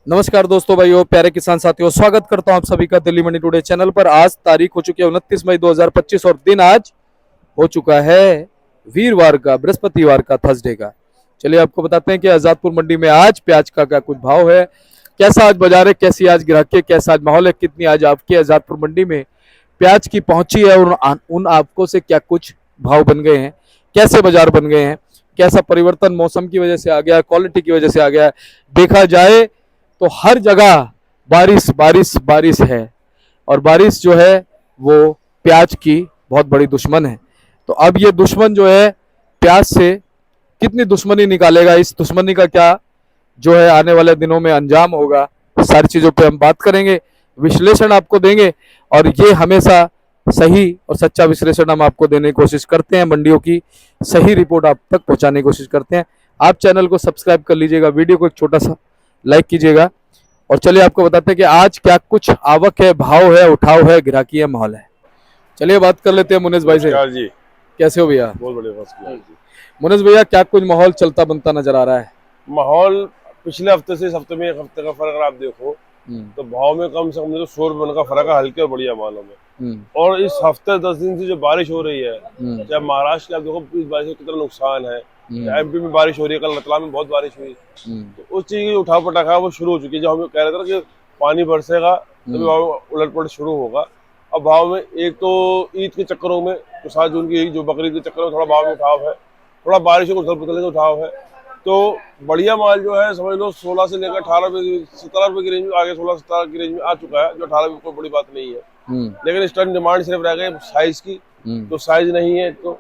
नमस्कार दोस्तों, भाइयों, प्यारे किसान साथियों, स्वागत करता हूं आप सभी का दिल्ली मंडी टुडे चैनल पर। आज तारीख हो चुकी है 29 मई 2025 और दिन आज हो चुका है वीरवार का, बृहस्पतिवार का, थर्सडे का। चलिए आपको बताते हैं कि आजादपुर मंडी में आज प्याज का क्या कुछ भाव है, कैसा आज बाजार है, कैसी आज ग्राहकी, कैसा आज माहौल है, कितनी आज आपकी आजादपुर मंडी में प्याज की पहुंची है और उन आपको से क्या कुछ भाव बन गए हैं, कैसे बाजार बन गए हैं, कैसा परिवर्तन मौसम की वजह से आ गया है, क्वालिटी की वजह से आ गया है। देखा जाए तो हर जगह बारिश बारिश बारिश है और बारिश जो है वो प्याज की बहुत बड़ी दुश्मन है। तो अब ये दुश्मन जो है प्याज से कितनी दुश्मनी निकालेगा, इस दुश्मनी का क्या जो है आने वाले दिनों में अंजाम होगा, सारी चीजों पे हम बात करेंगे, विश्लेषण आपको देंगे। और ये हमेशा सही और सच्चा विश्लेषण हम आपको देने की कोशिश करते हैं, मंडियों की सही रिपोर्ट आप तक पहुंचाने की कोशिश करते हैं। आप चैनल को सब्सक्राइब कर लीजिएगा, वीडियो को एक छोटा सा लाइक कीजिएगा। और चलिए आपको बताते हैं कि आज क्या कुछ आवक है, भाव है, उठाव है, गिराकी है, माहौल है। चलिए बात कर लेते हैं मुनीष भाई से। जी, कैसे हो भैया? बहुत बढ़िया फर्स्ट क्लास जी। मुनीष भैया, क्या कुछ माहौल चलता बनता नजर आ रहा है? माहौल पिछले हफ्ते से इस हफ्ते में एक हफ्ते का फर्क अगर आप देखो तो भाव में कम से कम तो 100 रुपये का फर्क है, हल्के और बढ़िया मालों में। और इस हफ्ते 10 दिन से जो बारिश हो रही है, चाहे महाराष्ट्र के आप देखो इस बारिश का कितना नुकसान है, एमपी में बारिश हो रही है, कल रतलाम में बहुत बारिश हुई, तो उस चीज की उठा पटाखा वो शुरू हो चुकी है। जो हम कह रहे थे ना कि पानी बरसेगा तभी भाव उलट पलट शुरू होगा। अब भाव में एक तो ईद के चक्करों में, तो 7 जून की जो बकरीद के चक्कर में थोड़ा भाव में उठाव है, थोड़ा बारिश को उथल पुथल के उठाव है। तो बढ़िया माल जो है समझ लो 16 से लेकर 18 रुपए 17 रुपए की रेंज में आगे 16-17 की रेंज में आ चुका है, जो 18 रुपए कोई बड़ी बात नहीं है। लेकिन इस टाइम डिमांड सिर्फ रह गई साइज की, तो साइज नहीं है। तो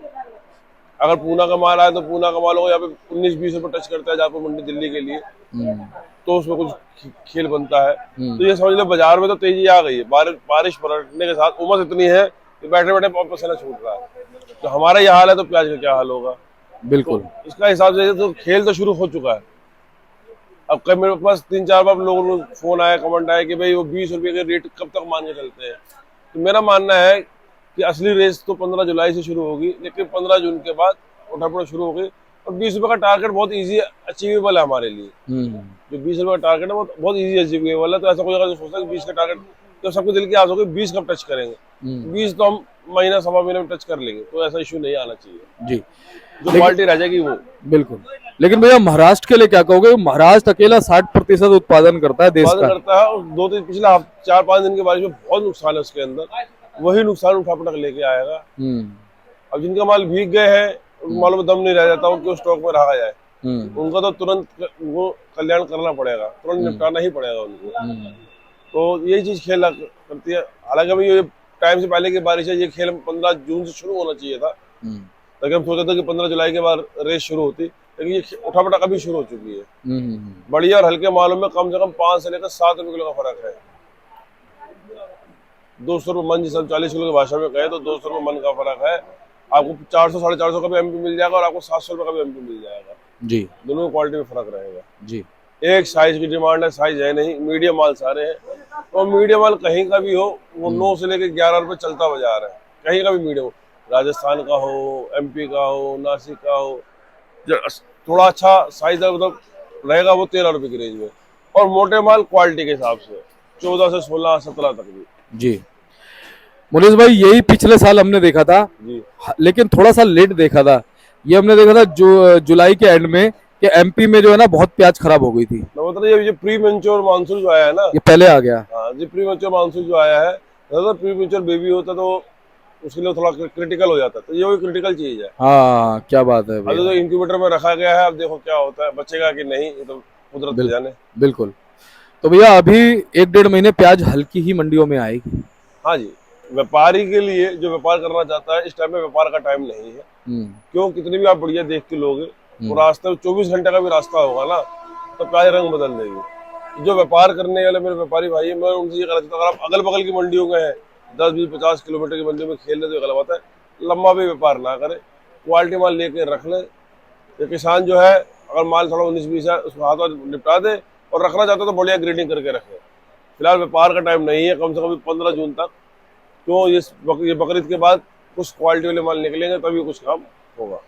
अगर पूना का माल आए तो पूना का माल हो यहाँ पे 19-20 रुपए टच करता है जहाँ पे मंडी दिल्ली के लिए, तो उसमें कुछ खेल बनता है। तो ये समझ लो बाजार में तो तेजी आ गई है, बारिश पलटने के साथ उमस इतनी है कि बैठे बैठे पसीना छूट रहा है। तो हमारा ये हाल है तो प्याज का क्या हाल होगा? बिल्कुल। तो इसका हिसाब से तो खेल तो शुरू हो चुका है। अब कई मेरे पास 3-4 बार लोगों को फोन आया, कमेंट आया कि भाई वो 20 रुपए के रेट कब तक मान के चलते हैं। तो मेरा मानना है कि असली रेस तो 15 जुलाई से शुरू होगी, लेकिन 15 जून के बाद उठापड़ा शुरू होगी। और 20 रुपए का टारगेट बहुत इजी अचीवेबल है हमारे लिए। जो 20 रुपए का टारगेट है वो बहुत इजी अचीवेबल है। तो ऐसा कोई अगर सोचता है कि 20 का टारगेट, तो सबके दिल की आस होगी 20 कब टच करेंगे। 20 तो हम महीना सवा महीने में टच कर लेंगे, तो ऐसा इशू नहीं आना चाहिए जी, जो क्वालिटी रह जाएगी वो। बिल्कुल। लेकिन भैया महाराष्ट्र के लिए क्या कहोगे? महाराष्ट्र अकेला 60% उत्पादन करता है देश का। करता है, और 2-3 पिछले 4-5 दिन की बारिश में बहुत नुकसान है उसके अंदर, वही नुकसान उठा पटक लेके आएगा। अब जिनका माल भीग गए हैं उन मालों में दम नहीं रह जाता, उनको स्टॉक में रखा जाए। उनका तो तुरंत वो कल्याण करना पड़ेगा, तुरंत निपटाना ही पड़ेगा उनको। तो यही चीज खेल करती है। हालांकि अभी ये टाइम से पहले की बारिश है, ये खेल 15 जून से शुरू होना चाहिए था, लेकिन हम सोचे थे कि 15 जुलाई के बाद रेस शुरू होती, लेकिन ये उठापटा अभी शुरू हो चुकी है। बढ़िया और हल्के मालों में कम से कम 5 से लेकर 7 रुपए किलो का फर्क है। 200 रुपये मन, जिस 40 किलो की भाषा में कहे तो 200 रुपये मन का फर्क है। आपको 400-450 का भी एमपी मिल जाएगा और आपको 700 रुपये का भी एमपी मिल जाएगा जी। दोनों क्वालिटी में फर्क रहेगा जी। एक साइज की डिमांड है, साइज है नहीं, मीडियम माल सारे हैं। और मीडियम माल कहीं का भी हो, वो 9 से लेकर 11 रुपये चलता बाजार है, कहीं का भी मीडियम हो, राजस्थान का हो, एमपी का हो, नासिक का हो, थोड़ा अच्छा साइज मतलब रहेगा वो 13 रुपए की रेंज में। और मोटे माल क्वालिटी के हिसाब से 14 से 16-17 तक भी जी। मुनीष भाई, यही पिछले साल हमने देखा था जी, लेकिन थोड़ा सा लेट देखा था। ये हमने देखा था जो जुलाई के एंड में कि एमपी में जो है ना बहुत प्याज खराब हो गई थी। मतलब ये प्री मेच्योर मानसून जो आया है ना, ये पहले आ गया। हाँ जी, प्री मेच्योर मानसून जो आया है, प्री मेच्योर बेबी होता तो उसके लिए थोड़ा क्रिटिकल हो जाता, तो ये वही क्रिटिकल चीज है। हाँ, क्या बात है। अभी तो इंक्यूबेटर में रखा गया है, अब देखो क्या होता है, बचेगा कि नहीं, ये तो कुदरत जाने। बिल्कुल। तो भैया अभी 1-1.5 महीने प्याज हल्की ही मंडियों में आएगी। हाँ जी, व्यापारी के लिए जो व्यापार करना चाहता है, इस टाइम में व्यापार का टाइम नहीं है। क्यों? कितनी भी आप बढ़िया देख के लोगे, तो रास्ते में 24 घंटे का भी रास्ता होगा ना, तो प्याज रंग बदल देगी। जो व्यापार करने वाले मेरे व्यापारी भाई है, मैं उनसे ये कहना चाहता हूँ, अगर आप अगल बगल की मंडियों में है, 10-20-50 किलोमीटर की मंडियों में खेल रहे तो गलत बात है। लंबा भी व्यापार ना करे, क्वालिटी माल लेके रख ले। तो किसान जो है अगर माल थोड़ा 19-20 है उसको हाथों निपटा दे, और रखना चाहता तो बढ़िया ग्रेडिंग करके रखे। फिलहाल व्यापार का टाइम नहीं है, कम से कम 15 जून तक। तो ये बकरीद के बाद कुछ क्वालिटी वाले माल निकलेंगे तभी कुछ काम होगा।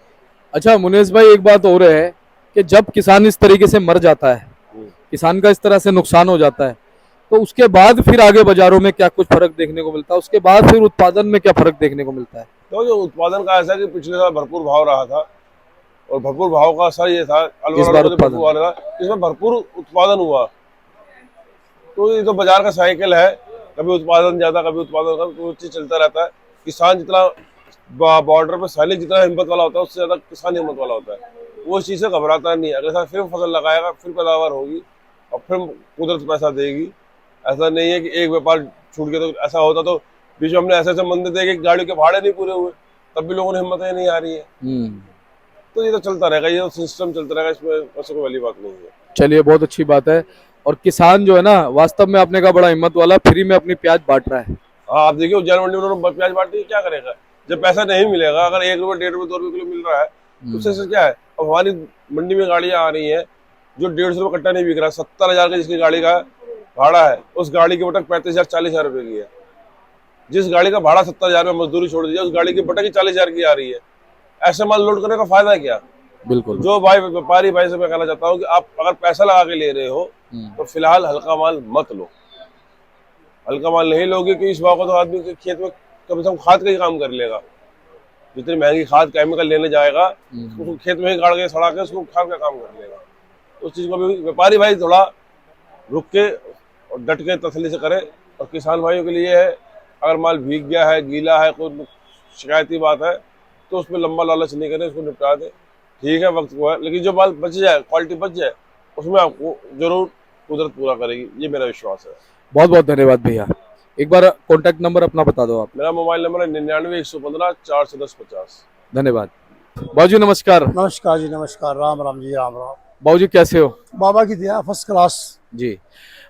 अच्छा मुनीष भाई, एक बात और है कि जब किसान इस तरीके से मर जाता है किसान का इस तरह से नुकसान हो जाता है, तो उसके बाद फिर आगे बाजारों में क्या कुछ फर्क देखने को मिलता है, उसके बाद फिर उत्पादन में क्या फर्क देखने को मिलता है? तो जो उत्पादन का ऐसा है कि पिछले साल भरपूर भाव रहा था, और भरपूर भाव का असर ये था, इस बार अलवर भरपूर उत्पादन, भाव रहा था, इसमें भरपूर उत्पादन हुआ। तो ये तो बाजार का साइकिल है, कभी उत्पादन ज्यादा कभी उत्पादन कम, तो चीज चलता रहता है। किसान जितना बॉर्डर पे सैनिक जितना हिम्मत वाला होता है, उससे ज्यादा किसान हिम्मत वाला होता है। वो इस चीज से घबराता नहीं है, अगले साल फिर फसल लगाएगा, फिर पैदावार होगी और फिर कुदरत पैसा देगी। ऐसा नहीं है कि एक व्यापार छूट गया। तो ऐसा होता तो बीच में हमने ऐसे ऐसे मंदिर देखे, गाड़ियों के भाड़े नहीं पूरे हुए, तब भी लोगों ने हिम्मत नहीं आ रही है। तो ये तो चलता रहेगा, ये तो सिस्टम चलता रहेगा, इसमें ऐसे कोई वाली बात नहीं है। चलिए बहुत अच्छी बात है। और किसान जो है ना, वास्तव में आपने कहा बड़ा हिम्मत वाला, फ्री में अपनी प्याज बांट रहा है। हाँ, आप देखिए उज्जैन मंडी में उन्होंने प्याज बांटी, क्या करेगा जब पैसा नहीं मिलेगा? अगर 1 रुपये 1.5 रुपये 2 रुपये किलो मिल रहा है तो उससे क्या है? अब हमारी मंडी में गाड़ियां आ रही हैं जो 150 रुपये कट्टा नहीं बिक रहा, 70,000 का जिसकी गाड़ी का भाड़ा है, उस गाड़ी की बटक 35,000 40,000 रुपए की है। जिस गाड़ी का भाड़ा 70,000 में मजदूरी छोड़ दीजिए, उस गाड़ी की बटक ही 40,000 की आ रही है। ऐसे माल लोड करने का फायदा क्या? बिल्कुल। जो भाई व्यापारी भाई से मैं कहना चाहता हूँ कि आप अगर पैसा लगा के ले रहे हो तो फिलहाल हल्का माल मत लो। हल्का माल नहीं लोगे कि इस भाव का तो आदमी के खेत में कम से कम खाद का ही काम कर लेगा। जितनी महंगी खाद केमिकल लेने जाएगा, उसको खेत में ही गाड़ के सड़ा के उसको खाद का काम कर लेगा। उस चीज को भी व्यापारी भाई थोड़ा रुक के और डट के तसल्ली से करे। और किसान भाइयों के लिए है, अगर माल भीग गया है, गीला है, कोई शिकायती बात है, तो उसमें लंबा लालच नहीं करें, उसको निपटा दे। ठीक है, वक्त को है, लेकिन जो माल बच जाए, क्वालिटी बच जाए, उसमें आपको जरूर कुदरत पूरा करेगी, ये मेरा विश्वास है। बहुत बहुत धन्यवाद भैया। एक बार कॉन्टैक्ट नंबर अपना बता दो आप। मेरा मोबाइल नंबर है 99 115 410 50। धन्यवाद। बाबूजी नमस्कार। नमस्कार जी, नमस्कार। राम राम जी, राम राम। बाबूजी कैसे हो? बाबा की दया, फर्स्ट क्लास। जी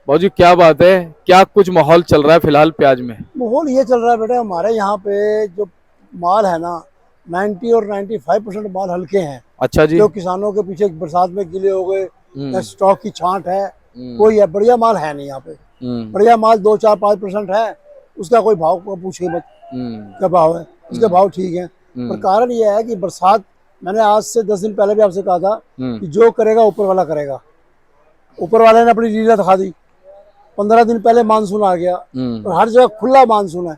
बाबूजी, क्या बात है, क्या कुछ माहौल चल रहा है फिलहाल प्याज में? माहौल ये चल रहा है बेटा, हमारे यहाँ पे जो माल है ना, 90 और 95% माल हल्के हैं। अच्छा जी। जो किसानों के पीछे बरसात में गीले हो गए, या स्टॉक की छांट है, कोई है बढ़िया माल है नहीं यहाँ पे। बढ़िया माल 2 4 5% है, उसका कोई भाव को पूछे मत क्या भाव है, उसके भाव ठीक है। पर कारण यह है कि बरसात, मैंने आज से 10 दिन पहले भी आपसे कहा था कि जो करेगा ऊपर वाला करेगा। ऊपर वाले ने अपनी लीला दिखा दी। 15 दिन पहले मानसून आ गया और हर जगह खुला मानसून है,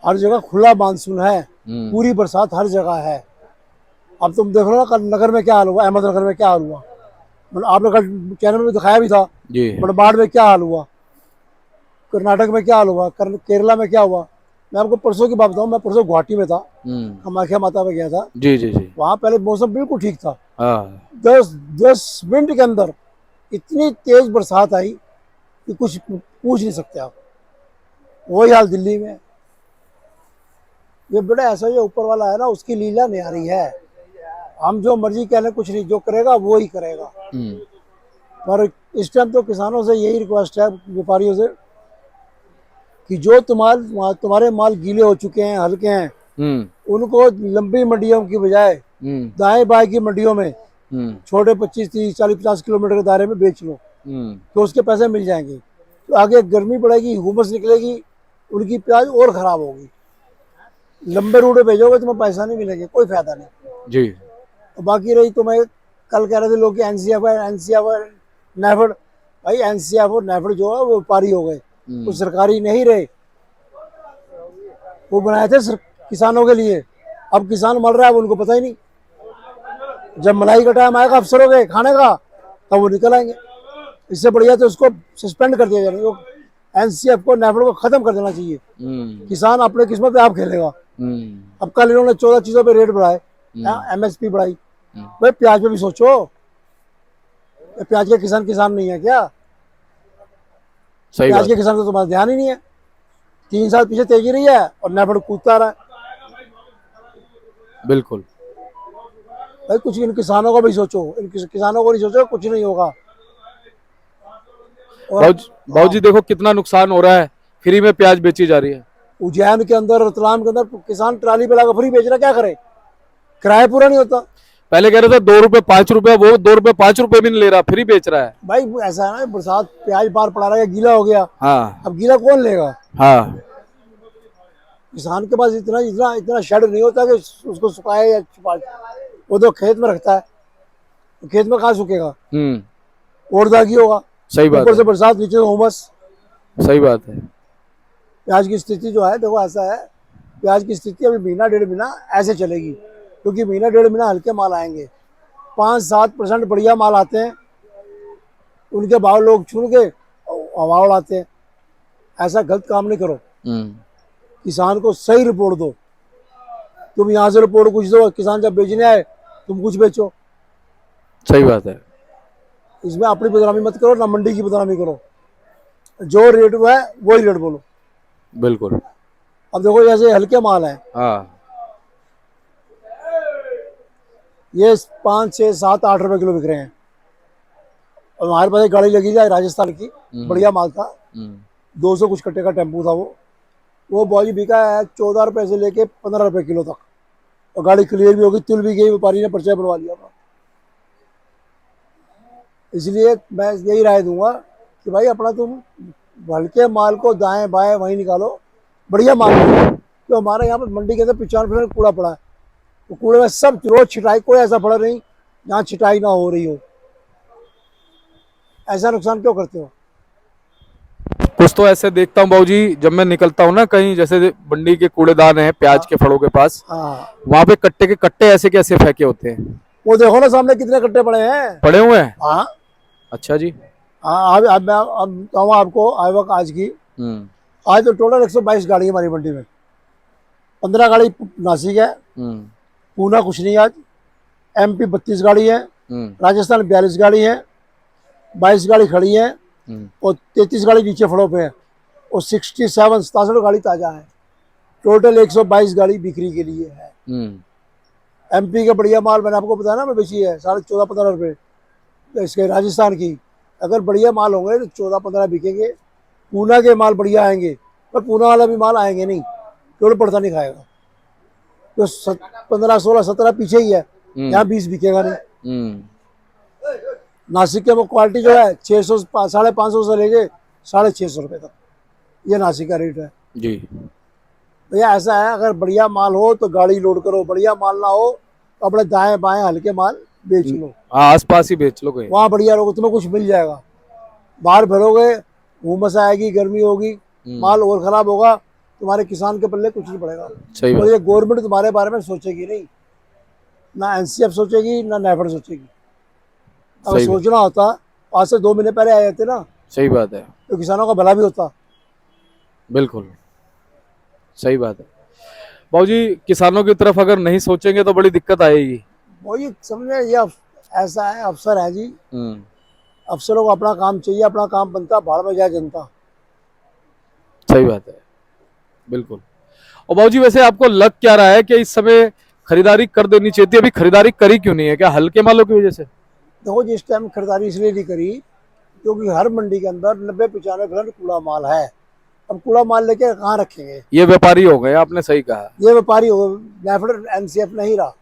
हर जगह खुला मानसून है, पूरी बरसात हर जगह है। अब तुम देख लो ना, कल नगर में क्या हाल हुआ, अहमदनगर में क्या हाल हुआ, मतलब आपने कल चैनल में दिखाया भी था। बाढ़ में क्या हाल हुआ, कर्नाटक में क्या हाल हुआ, केरला में क्या हुआ। मैं आपको परसों की बात बताऊं, मैं परसों गुवाहाटी में था, कामाख्या माता में गया था। जी जी जी। वहां पहले मौसम बिल्कुल ठीक था। 10 मिनट के अंदर इतनी तेज बरसात आई कि कुछ पूछ नहीं सकते आप। वही हाल दिल्ली में। ये बड़ा ऐसा जो ऊपर वाला है ना, उसकी लीला न्यारी है। हम जो मर्जी कह लें, कुछ नहीं, जो करेगा वो ही करेगा। पर इस टाइम तो किसानों से यही रिक्वेस्ट है, व्यापारियों से, कि जो तुम्हारे माल गीले हो चुके हैं, हल्के हैं, उनको लंबी मंडियों की बजाय दाएं बाएं की मंडियों में छोटे 25 30 40 50 किलोमीटर के दायरे में बेच लो, तो उसके पैसे मिल जाएंगे। तो आगे गर्मी पड़ेगी, हुमस निकलेगी, उनकी प्याज और खराब होगी। लंबे रूट भेजोगे तुम्हें पैसा नहीं मिलेंगे, कोई फायदा नहीं जी। तो बाकी रही, तो मैं कल कह रहे थे लोग कि एनसीएफ नेफेड, भाई एनसीएफ और नेफेड जो है वो व्यापारी हो गए, वो सरकारी नहीं रहे। वो बनाए थे किसानों के लिए। अब किसान मर रहा है, उनको पता ही नहीं। जब मलाई का टाइम आएगा अफसरों के खाने का, तब वो निकल आएंगे। इससे बढ़िया तो उसको सस्पेंड कर दिया जाए, एनसीएफ को, नेफेड को खत्म कर देना चाहिए। किसान अपने किस्मत पे आप खेलेगा। अब कल इन्होंने 14 चीजों पे रेट बढ़ाए, एमएसपी बढ़ाई। भाई प्याज पे भी सोचो, प्याज के किसान नहीं है क्या? सही प्याज बात। के किसान को तुम्हारा ध्यान ही नहीं है। 3 साल पीछे तेजी रही है और नेफेड कूदता रहा है। बिल्कुल। भाई कुछ इन किसानों को भी सोचो, इन किसानों को नहीं सोचो, कुछ नहीं होगा। और बाबूजी देखो कितना नुकसान हो रहा है, फ्री में प्याज बेची जा रही है। उज्जैन के अंदर, रतलाम के अंदर किसान ट्राली पे लाकर फ्री बेच रहा, क्या करे? किराया पूरा नहीं होता। पहले कह रहे थे 2 रुपए 5 रुपए, वो 2 रुपए 5 रुपए भी नहीं ले रहा, फ्री बेच रहा है। भाई ऐसा है ना, बरसात प्याज बाहर पड़ा रहा है, गीला हो गया। हाँ। अब गीला कौन लेगा? हाँ। किसान के पास इतना शेड नहीं होता कि उसको सुखाए या छुपाए। वो तो खेत में रखता है, तो खेत में कहाँ सूखेगा? और दागी होगा, सही बात ऊपर से है, बरसात, नीचे से उमस। सही बात है। प्याज की स्थिति जो है देखो ऐसा है, प्याज की स्थिति अभी महीना डेढ़ महीना ऐसे चलेगी, क्योंकि महीना डेढ़ महीना हल्के माल आएंगे, 5-7% बढ़िया माल आते हैं, उनके भाव लोग छू के हवा उड़ाते हैं। ऐसा गलत काम नहीं करो, किसान को सही रिपोर्ट दो। तुम यहाँ से रिपोर्ट कुछ दो, किसान जब बेचने आए तुम कुछ बेचो। सही बात है, इसमें अपनी बदनामी मत करो, ना मंडी की बदनामी करो। जो रेट हुआ है वही रेट बोलो। बिल्कुल। अब देखो जैसे हल्के माल है, हाँ, ये 5, 6, 7, 8 रुपए किलो बिक रहे हैं। और हमारे पास एक गाड़ी लगी जाए राजस्थान की, बढ़िया माल था, 200 कुछ कट्टे का टेम्पू था वो बॉजी बिका है 14 रुपए से लेके 15 रुपए किलो तक। और गाड़ी क्लियर भी होगी, तुल भी गई, व्यापारी ने पर्चा बनवा लिया था। इसलिए मैं यही राय दूंगा कि भाई अपना तुम हल्के माल को दाएं बाएं वहीं निकालो, बढ़िया माल निकालो। तो हमारे यहाँ पर मंडी के अंदर 95% कूड़ा पड़ा है, तो कूड़े में सब रोज छिटाई, कोई ऐसा पड़ा नहीं जहाँ छिटाई ना हो रही हो। ऐसा नुकसान क्यों करते हो? कुछ तो ऐसे देखता हूँ बाबूजी, जब मैं निकलता हूँ ना कहीं, जैसे मंडी के कूड़ेदान है प्याज के फड़ों के पास, हाँ, वहां पे कट्टे के कट्टे ऐसे कैसे फेंके होते हैं, वो देखो ना सामने कितने कट्टे पड़े हैं। पड़े हुए हैं। हाँ अच्छा जी। हाँ, अब मैं अब बताऊँ आपको आवक आज की। आज तो टोटल 122 गाड़ी है हमारी मंडी में, 15 गाड़ी नासिक है, पूना कुछ नहीं आज, MP 32 गाड़ी है, राजस्थान 42 गाड़ी है, 22 गाड़ी खड़ी है, और 33 गाड़ी नीचे फड़ों पे है, और 67 गाड़ी ताजा है। टोटल 122 गाड़ी बिक्री के लिए है। MP का बढ़िया माल मैंने आपको बताया ना, मैं बेची है 14.5-15 रुपये इसके। राजस्थान की अगर बढ़िया माल होंगे तो 14-15 बिकेंगे। पूना के माल बढ़िया आएंगे, पर पूना वाला भी माल आएंगे नहीं, केवल पड़ता नहीं खाएगा। तो 15, 16, 17 पीछे ही है, यहाँ 20 बिकेगा नहीं। नासिक के क्वालिटी जो है 600, 550 से लेके 650 रुपये तक, ये नासिक का रेट है जी। भैया। ऐसा है, अगर बढ़िया माल हो तो गाड़ी लोड करो, बढ़िया माल ना हो तो अपने दाएं बाएं हल्के माल बेच लो। हाँ, आस पास ही बेच लो कहीं, वहाँ बढ़िया रहोगे, तुम्हें कुछ मिल जाएगा। बाहर भरोगे, उमस आएगी, गर्मी होगी, माल और खराब होगा, तुम्हारे किसान के पल्ले कुछ नहीं पड़ेगा। सही और बात। ये गवर्नमेंट तुम्हारे बारे में सोचेगी नहीं, ना NCF सोचेगी ना नेफेड सोचेगी। अगर सही बात। सोचना होता आज से 2 महीने पहले आए जाते ना, सही बात है, तो किसानों का भला भी होता। बिल्कुल सही बात है बाबूजी। किसानों की तरफ अगर नहीं सोचेंगे तो बड़ी दिक्कत आएगी। वही समझे, ये ऐसा है, अफसर है जी, अफसरों को अपना काम चाहिए, अपना काम बनता, भाड़ में जाए जनता। सही बात है, बिल्कुल। और बाबूजी वैसे आपको लग क्या रहा है कि इस समय खरीदारी कर देनी चाहिए थी, अभी खरीदारी करी क्यों नहीं है? क्या हल्के मालों की वजह से? देखो जिस टाइम खरीदारी इसलिए नहीं करी क्योंकि हर मंडी के अंदर 90-95% कूड़ा माल है। अब कूड़ा माल लेके कहाँ रखेंगे? ये व्यापारी हो गए, आपने सही कहा। ये व्यापारी हो, नेफेड NCF नहीं रहा।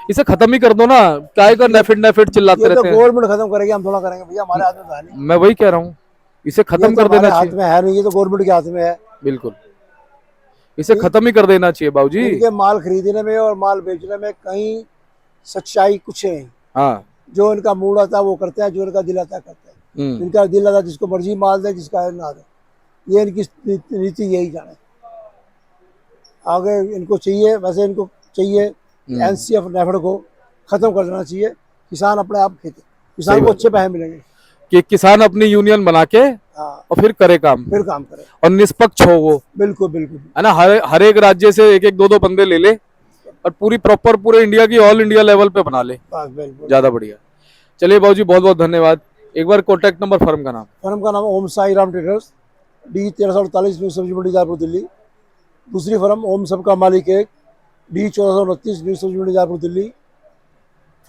इसे खत्म ही कर दो ना, क्या का नेफिड चिल्लाते ये तो रहते हैं। गवर्नमेंट खत्म करेगी, हम थोड़ा करेंगे भैया, हमारे हाथ में तो है नहीं। मैं वही कह रहा हूँ, इसे खत्म कर देना हाथ चाहिए। में है नहीं, ये तो गवर्नमेंट के हाथ में है। बिल्कुल, इसे खत्म ही कर देना चाहिए बाबूजी। इनके माल खरीदने में और माल बेचने में कहीं सच्चाई कुछ नहीं। हाँ, जो इनका मूड आता है वो करते हैं, जो इनका दिल आता है करते हैं। इनका दिल आता है जिसको मर्जी माल दे, जिसका है ना दे, ये इनकी नीति यही जाने। आगे इनको चाहिए, वैसे इनको चाहिए NCF नेफेड को खत्म कर देना चाहिए। किसान अपने आप खेती, किसान को अच्छे पैसे मिलेंगे कि किसान अपनी यूनियन बना के और फिर करे काम, फिर काम करे और निष्पक्ष हो वो। बिल्कुल बिल्कुल है ना, हर एक राज्य से एक एक दो बंदे ले ले और पूरी प्रॉपर पूरे इंडिया की ऑल इंडिया लेवल पे बना ले, बिल्कुल। ज्यादा बढ़िया। चलिए बाबूजी, बहुत बहुत धन्यवाद। एक बार कॉन्टैक्ट नंबर, फर्म का नाम। फर्म का नाम Om Sai Ram traders, D 1348 new Sabzi Mandi Jaipur Delhi. दूसरी फर्म ओम सबका मालिक एक, D 1429 new Sabzi Mandi Jaipur Delhi.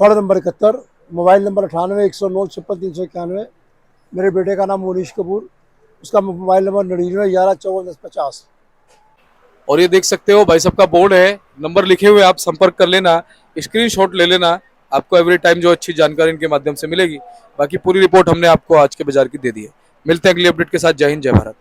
Firm number 71, mobile number 98-109-56-391। मेरे बेटे का नाम मोनीश कपूर, उसका मोबाइल नंबर 99-11-54-1050। और ये देख सकते हो भाई साहब का बोर्ड है, नंबर लिखे हुए, आप संपर्क कर लेना, स्क्रीनशॉट ले लेना, आपको एवरी टाइम जो अच्छी जानकारी इनके माध्यम से मिलेगी। बाकी पूरी रिपोर्ट हमने आपको आज के बाजार की दे दी है। मिलते हैं अगली अपडेट के साथ। जय हिंद, जय भारत।